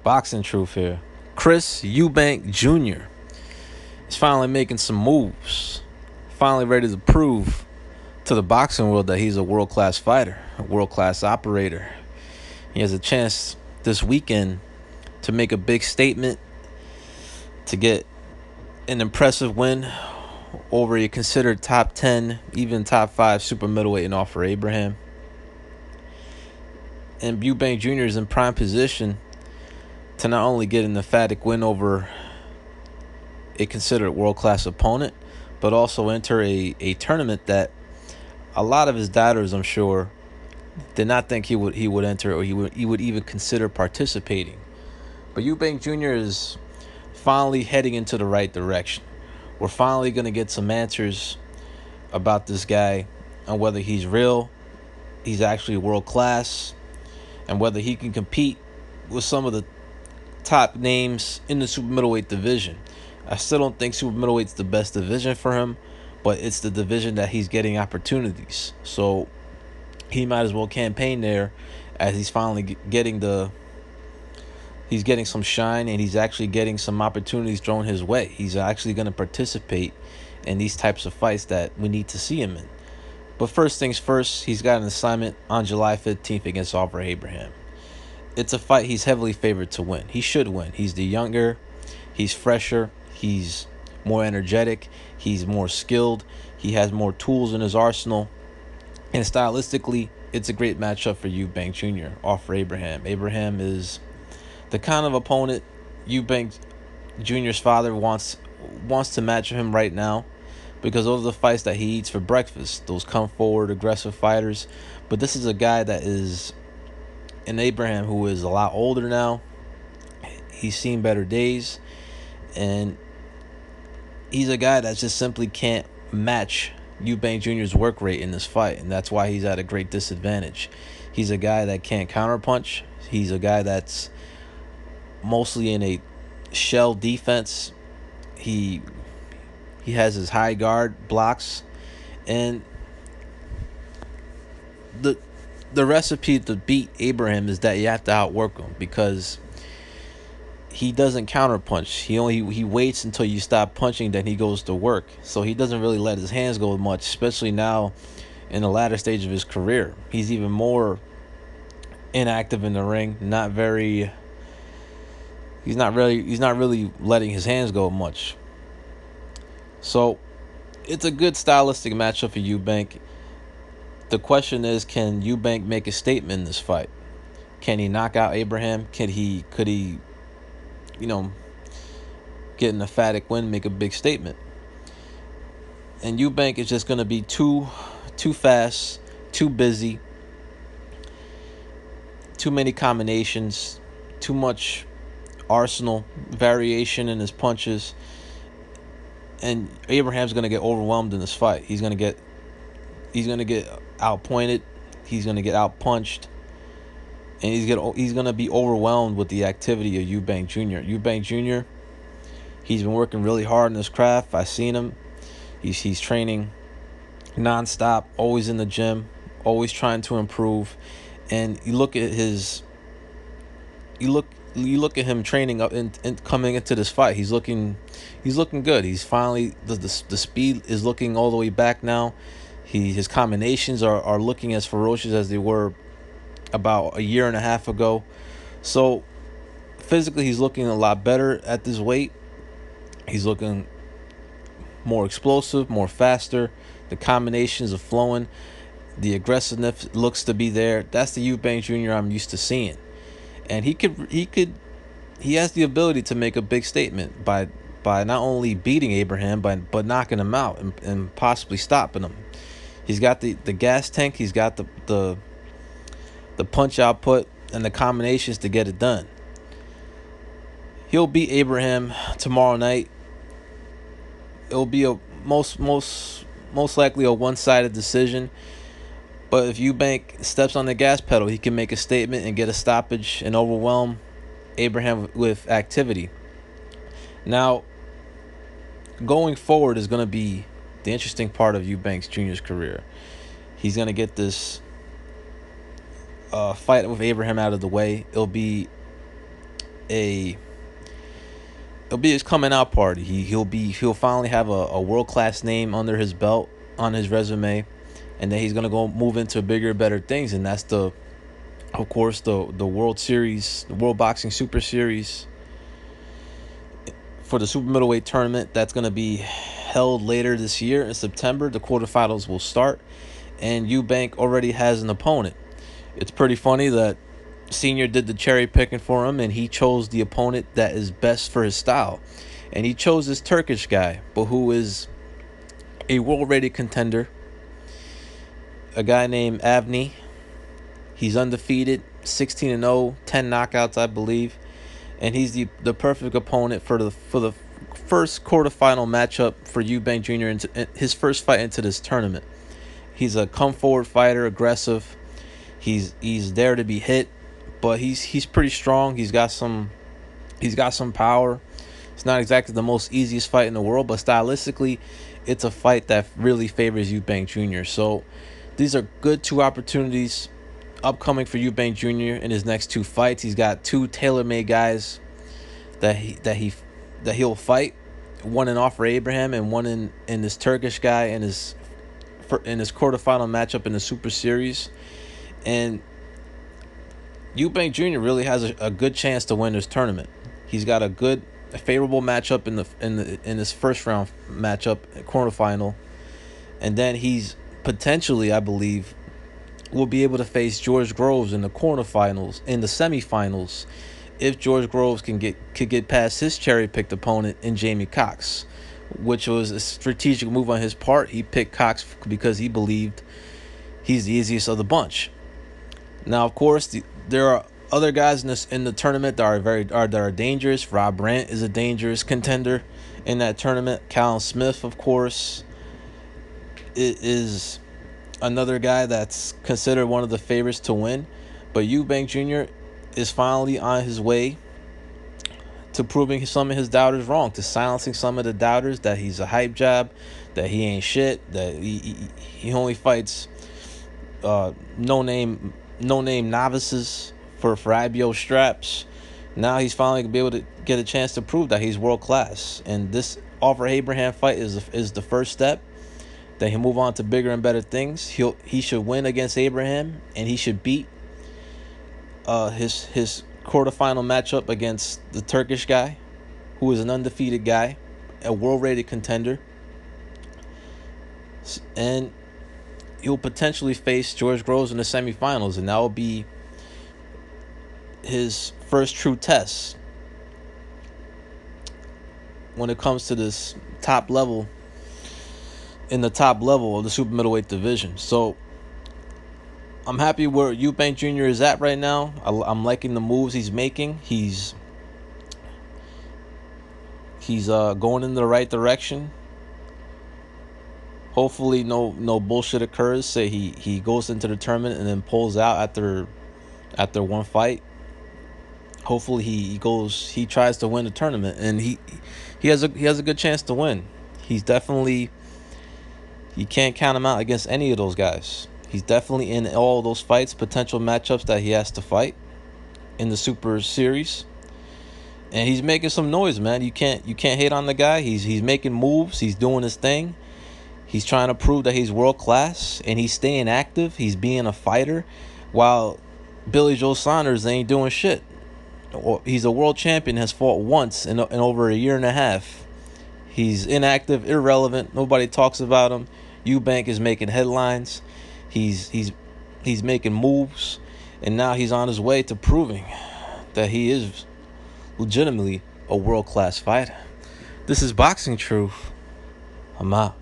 Boxing truth here. Chris Eubank Jr. is finally making some moves. Finally ready to prove to the boxing world that he's a world-class fighter, a world-class operator. He has a chance this weekend to make a big statement, to get an impressive win over a considered top 10, even top 5 super middleweight in offer Abraham. And Eubank Jr. is in prime position to not only get an emphatic win over a considered world-class opponent, but also enter a tournament that a lot of his doubters, I'm sure, did not think he would enter, or he would even consider participating. But Eubank Jr. is finally heading into the right direction. We're finally going to get some answers about this guy, on whether he's real, he's actually world class, and whether he can compete with some of the top names in the super middleweight division. I still don't think super middleweight's the best division for him, but it's the division that he's getting opportunities. So he might as well campaign there, as he's finally getting some shine, and he's actually getting some opportunities thrown his way. He's actually going to participate in these types of fights that we need to see him in. But first things first, he's got an assignment on July 15th against Oliver Abraham. It's a fight he's heavily favored to win. He should win. He's the younger, he's fresher, he's more energetic, he's more skilled, he has more tools in his arsenal. And stylistically, it's a great matchup for Eubank Jr. Offer Abraham. Abraham is the kind of opponent Eubank Jr.'s father wants to match him right now, because those are the fights that he eats for breakfast, those come forward, aggressive fighters. But this is a guy that is an Abraham who is a lot older now. He's seen better days, and he's a guy that just simply can't match Eubank Jr.'s work rate in this fight, and that's why he's at a great disadvantage. He's a guy that can't counterpunch. He's a guy that's mostly in a shell defense. He has his high guard blocks, and the recipe to beat Abraham is that you have to outwork him, because he doesn't counterpunch. He waits until you stop punching, then he goes to work. So he doesn't really let his hands go much, especially now in the latter stage of his career. He's even more inactive in the ring. He's not really letting his hands go much. So it's a good stylistic matchup for Eubank. The question is, can Eubank make a statement in this fight? Can he knock out Abraham? Could he get an emphatic win, make a big statement? And Eubank is just going to be too fast, too busy, too many combinations, too much arsenal variation in his punches, and Abraham's going to get overwhelmed in this fight. He's going to get outpointed, he's going to get outpunched, and he's going to be overwhelmed with the activity of Eubank Jr. Eubank Jr., he's been working really hard in his craft. I've seen him. He's training nonstop, always in the gym, always trying to improve. And you look at him training up and coming into this fight. He's looking good. He's finally the speed is looking all the way back now. His combinations are looking as ferocious as they were about a year and a half ago. So physically, he's looking a lot better at this weight. He's looking more explosive, more faster. The combinations are flowing. The aggressiveness looks to be there. That's the Eubank Jr. I'm used to seeing. And he has the ability to make a big statement by not only beating Abraham, but knocking him out and possibly stopping him. He's got the gas tank. He's got the punch output and the combinations to get it done. He'll beat Abraham tomorrow night. It'll be a most likely a one-sided decision. But if Eubank steps on the gas pedal, he can make a statement and get a stoppage and overwhelm Abraham with activity. Now, going forward is going to be the interesting part of Eubank Jr.'s career. He's going to get this fight with Abraham out of the way. It'll be a it'll be his coming out party. He'll finally have a world class name under his belt, on his resume, and then he's gonna go move into bigger, better things, and that's of course the World Series, the World Boxing Super Series for the super middleweight tournament that's gonna be held later this year in September. The quarterfinals will start, and Eubank already has an opponent. It's pretty funny that Senior did the cherry picking for him, and he chose the opponent that is best for his style. And he chose this Turkish guy, but who is a world-rated contender, a guy named Avni. He's undefeated, 16-0, 10 knockouts, I believe. And he's the perfect opponent for the first quarterfinal matchup for Eubank Jr. in his first fight into this tournament. He's a come-forward fighter, aggressive. He's there to be hit, but he's pretty strong. He's got some power. It's not exactly the most easiest fight in the world, but stylistically, it's a fight that really favors Eubank Jr. So these are good two opportunities upcoming for Eubank Jr. in his next two fights. He's got two tailor-made guys that he'll fight. One in Offer Abraham and one in this Turkish guy in his quarterfinal matchup in the Super Series. And Eubank Jr. really has a good chance to win this tournament. He's got a favorable matchup in this first round matchup, quarterfinal, and then he's potentially, I believe, will be able to face George Groves in the semifinals, if George Groves could get past his cherry picked opponent in Jamie Cox, which was a strategic move on his part. He picked Cox because he believed he's the easiest of the bunch. Now, of course, there are other guys in the tournament that are dangerous. Rob Brandt is a dangerous contender in that tournament. Callum Smith, of course, is another guy that's considered one of the favorites to win. But Eubank Jr. is finally on his way to proving some of his doubters wrong, to silencing some of the doubters that he's a hype job, that he ain't shit, that he only fights no name novices for IBO straps. Now he's finally gonna be able to get a chance to prove that he's world class. And this Offer Abraham fight is the first step. Then he'll move on to bigger and better things. He should win against Abraham, and he should beat his quarterfinal matchup against the Turkish guy, who is an undefeated guy, a world-rated contender. And he'll potentially face George Groves in the semifinals, and that will be his first true test when it comes to this top level, in the top level of the super middleweight division. So I'm happy where Eubank Jr. is at right now. I'm liking the moves he's making. He's going in the right direction. Hopefully no bullshit occurs. Say he goes into the tournament and then pulls out after one fight. Hopefully he tries to win the tournament, and he has a good chance to win. He's definitely, you can't count him out against any of those guys. He's definitely in all those fights, potential matchups that he has to fight in the Super Series. And he's making some noise, man. You can't hate on the guy. He's making moves. He's doing his thing. He's trying to prove that he's world class, and he's staying active. He's being a fighter, while Billy Joe Saunders ain't doing shit. He's a world champion, has fought once in over a year and a half. He's inactive, irrelevant. Nobody talks about him. Eubank is making headlines. He's making moves, and now he's on his way to proving that he is legitimately a world-class fighter. This is Boxing Truth. I'm out.